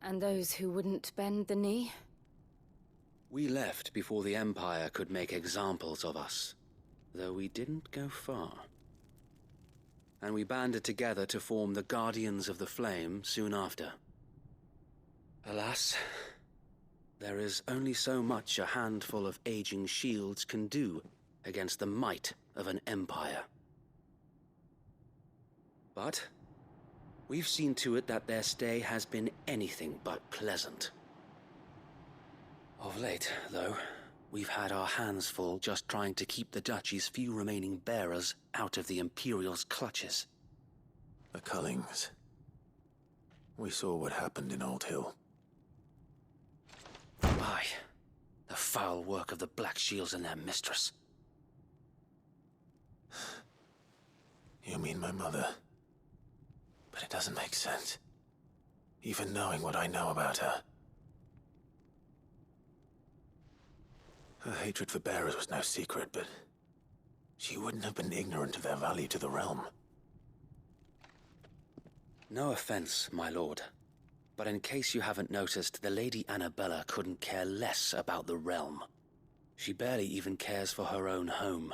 And those who wouldn't bend the knee? We left before the Empire could make examples of us, though we didn't go far. And we banded together to form the Guardians of the Flame soon after. Alas, there is only so much a handful of aging shields can do against the might of an empire. But we've seen to it that their stay has been anything but pleasant. Of late, though, we've had our hands full just trying to keep the Duchy's few remaining bearers out of the Imperial's clutches. The Cullings. We saw what happened in Old Hill. Aye, the foul work of the Black Shields and their mistress. You mean my mother? But it doesn't make sense. Even knowing what I know about her. Her hatred for bearers was no secret, but she wouldn't have been ignorant of their value to the realm. No offense, my lord, but in case you haven't noticed, the Lady Annabella couldn't care less about the realm. She barely even cares for her own home.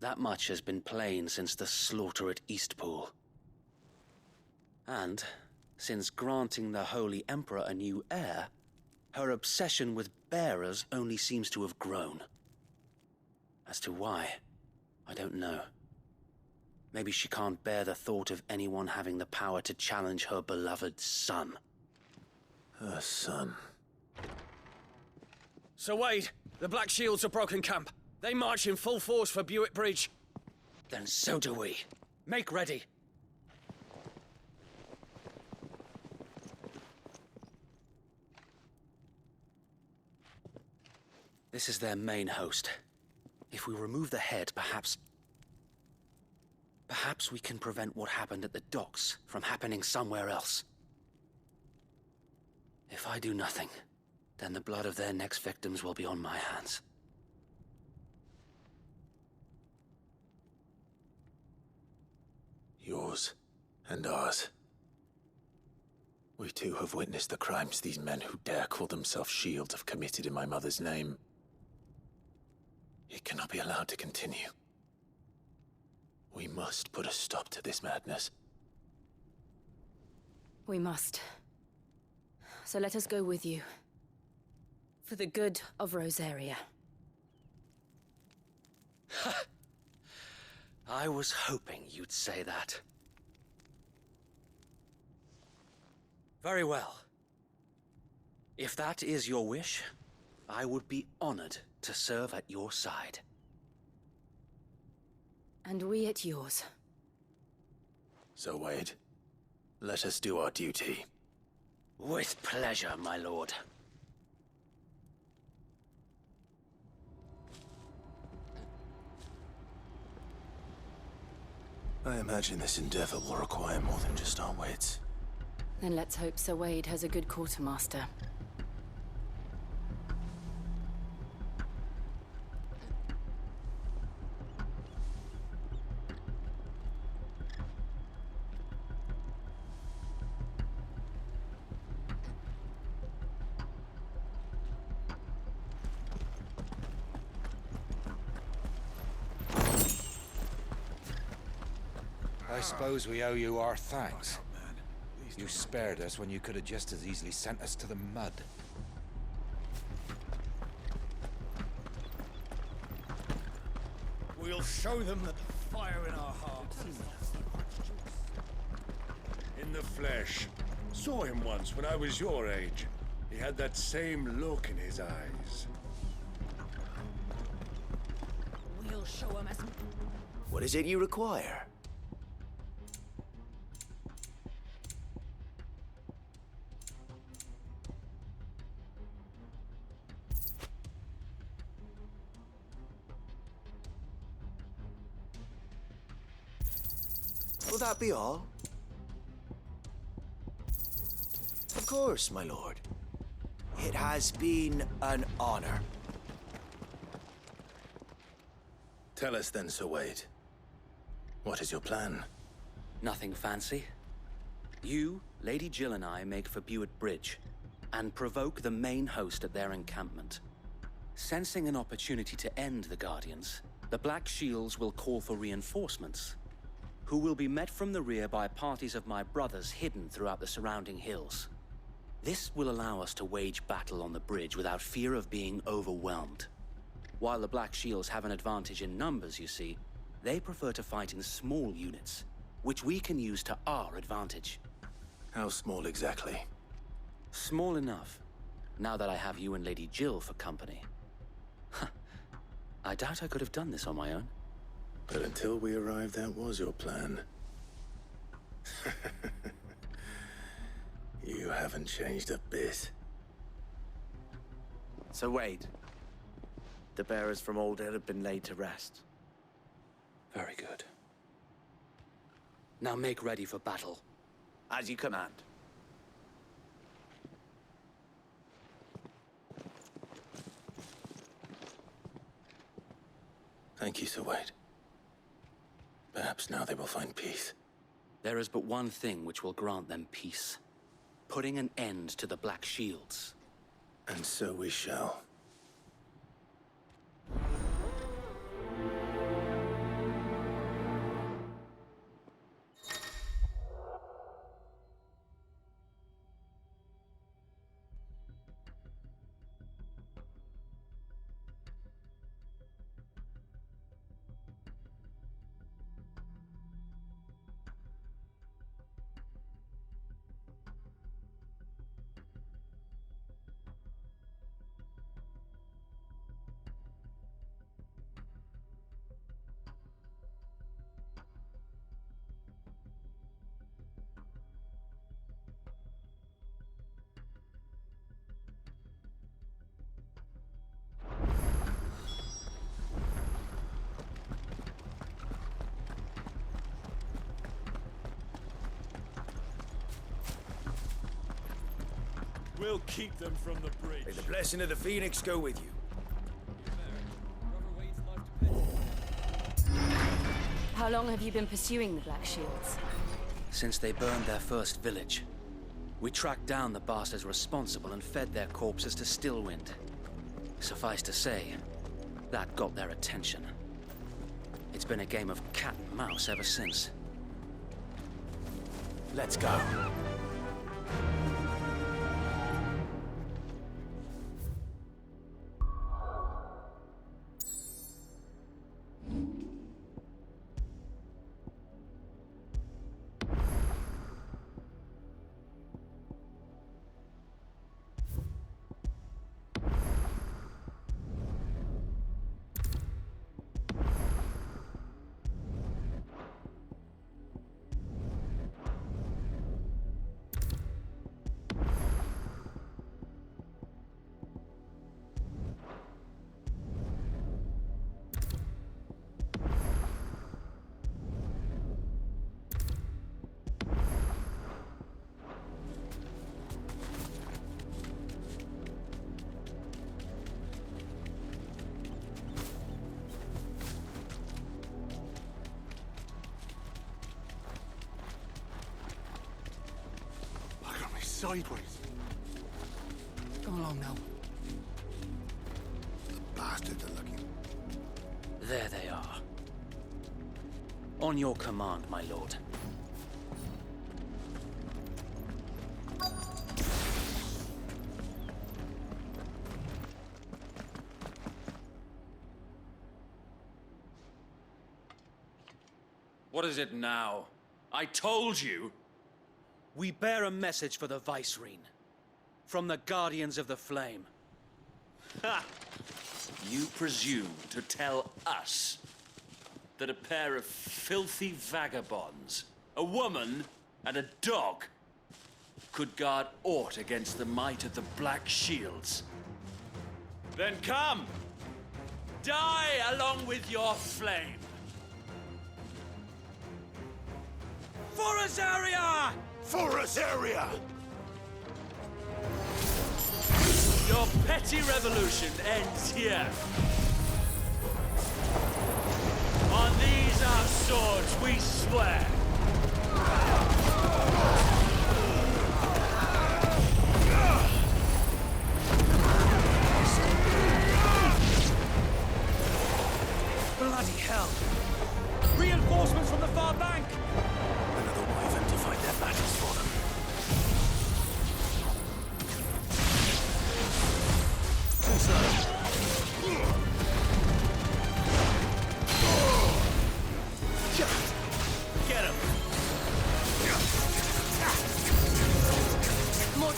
That much has been plain since the slaughter at Eastpool. And, since granting the Holy Emperor a new heir, her obsession with bearers only seems to have grown. As to why, I don't know. Maybe she can't bear the thought of anyone having the power to challenge her beloved son. Her son. Sir Wade, the Black Shields have broken camp. They march in full force for Buick Bridge. Then so do we. Make ready. This is their main host. If we remove the head, perhaps we can prevent what happened at the docks from happening somewhere else. If I do nothing, then the blood of their next victims will be on my hands. Yours and ours. We too have witnessed the crimes these men who dare call themselves shields have committed in my mother's name. It cannot be allowed to continue. We must put a stop to this madness. We must. So let us go with you. For the good of Rosaria. I was hoping you'd say that. Very well. If that is your wish, I would be honored to serve at your side. And we at yours. So, Wade, let us do our duty. With pleasure, my lord. I imagine this endeavor will require more than just our wits. Then let's hope Sir Wade has a good quartermaster. I suppose we owe you our thanks. You spared us when you could have just as easily sent us to the mud. We'll show them that the fire in our hearts. In the flesh. Saw him once when I was your age. He had that same look in his eyes. We'll show him as... What is it you require? Will that be all? Of course, my lord. It has been an honor. Tell us then, Sir Wade. What is your plan? Nothing fancy. You Lady Jill and I make for Buett Bridge and provoke the main host at their encampment. Sensing an opportunity to end the Guardians, the Black Shields will call for reinforcements, who will be met from the rear by parties of my brothers hidden throughout the surrounding hills. This will allow us to wage battle on the bridge without fear of being overwhelmed. While the Black Shields have an advantage in numbers, you see, they prefer to fight in small units, which we can use to our advantage. How small exactly? Small enough, now that I have you and Lady Jill for company. I doubt I could have done this on my own. But until we arrived, that was your plan. You haven't changed a bit. So wait. The bearers from Oldale have been laid to rest. Very good. Now make ready for battle. As you command. Thank you, Sir Wade. Perhaps now they will find peace. There is but one thing which will grant them peace. Putting an end to the Black Shields. And so we shall. We'll keep them from the bridge. May the blessing of the Phoenix go with you. How long have you been pursuing the Black Shields? Since they burned their first village. We tracked down the bastards responsible and fed their corpses to Stillwind. Suffice to say, that got their attention. It's been a game of cat and mouse ever since. Let's go. Sideways. Come along now. The bastards are looking. There they are. On your command, my lord. What is it now? I told you! We bear a message for the Vicereine. From the Guardians of the Flame. Ha! You presume to tell us that a pair of filthy vagabonds, a woman and a dog, could guard aught against the might of the Black Shields? Then come! Die along with your flame! For Azaria! For us area! Your petty revolution ends here. On these our swords we swear.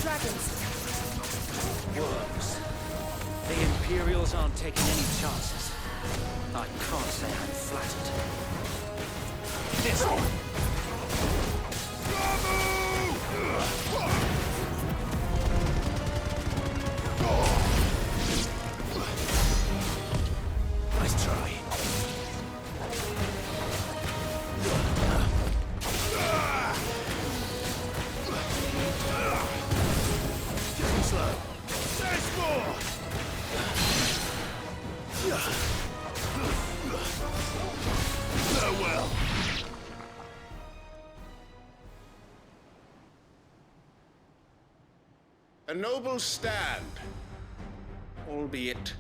dragons. Worms. The Imperials aren't taking any chances. I can't say I'm flattered. This one. Nice try. Getting slow. There's more! Farewell. A noble stand, albeit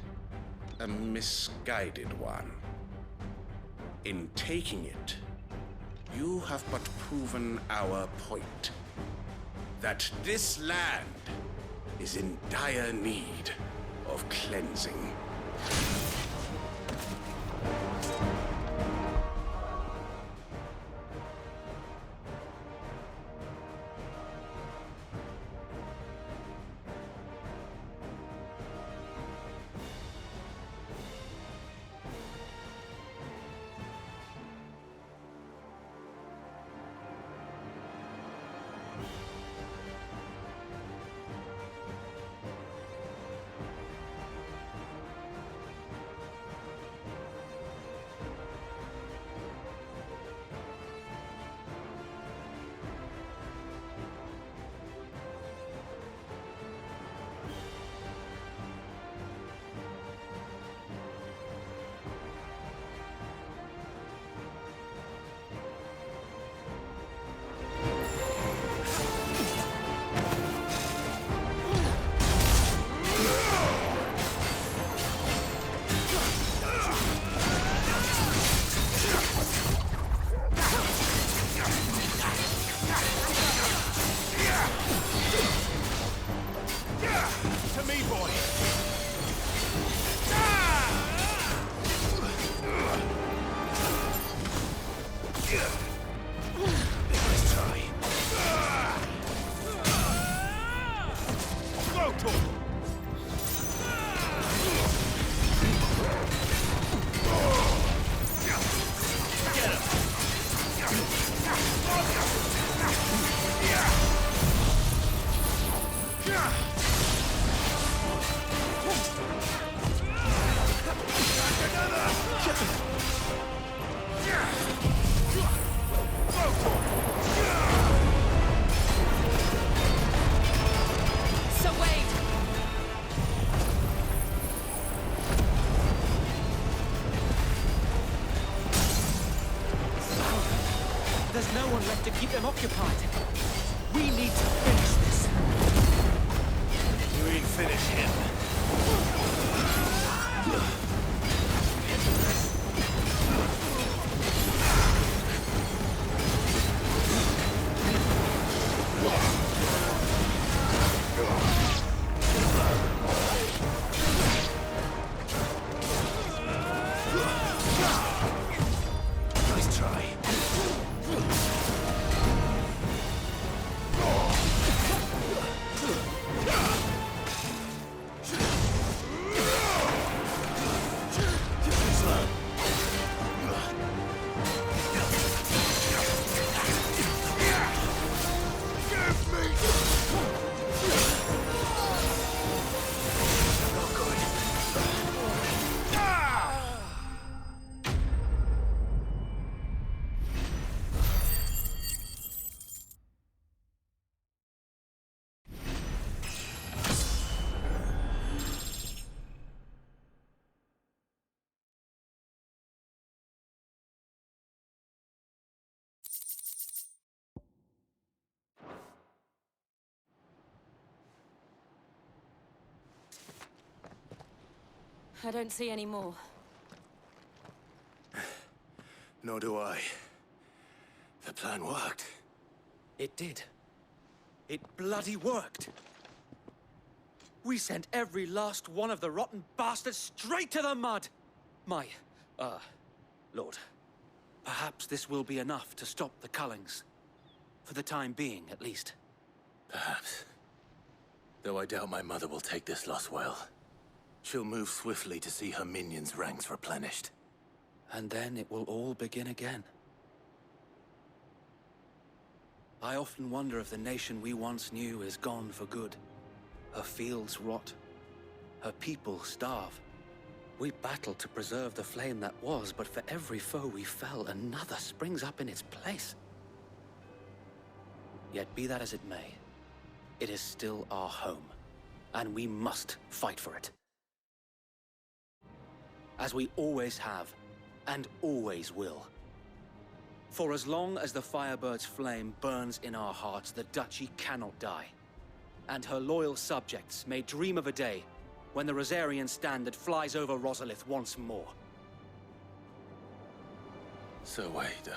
a misguided one. In taking it, you have but proven our point. That this land is in dire need of cleansing. There's no one left to keep them occupied. We need to finish this. You ain't finish him. Nice try. I don't see any more. Nor do I. The plan worked. It did. It bloody worked. We sent every last one of the rotten bastards straight to the mud! My, Lord, perhaps this will be enough to stop the Cullings. For the time being, at least. Perhaps. Though I doubt my mother will take this loss well. She'll move swiftly to see her minions' ranks replenished. And then it will all begin again. I often wonder if the nation we once knew is gone for good. Her fields rot. Her people starve. We battled to preserve the flame that was, but for every foe we fell, another springs up in its place. Yet be that as it may, it is still our home, and we must fight for it. As we always have, and always will. For as long as the Firebird's flame burns in our hearts, the Duchy cannot die. And her loyal subjects may dream of a day when the Rosarian standard flies over Rosalith once more. So wait,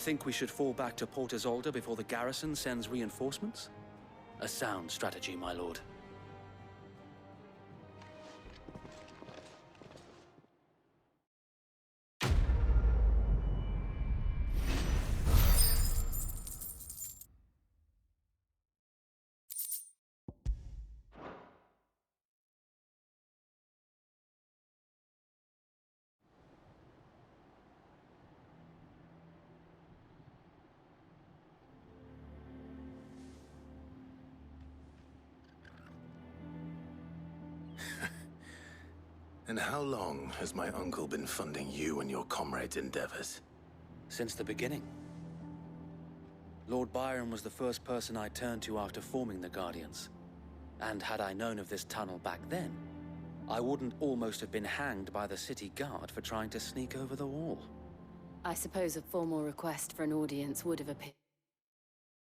Think we should fall back to Port Isolde before the garrison sends reinforcements? A sound strategy, my lord. And how long has my uncle been funding you and your comrades' endeavors? Since the beginning. Lord Byron was the first person I turned to after forming the Guardians. And had I known of this tunnel back then, I wouldn't almost have been hanged by the city guard for trying to sneak over the wall. I suppose a formal request for an audience would have appeared.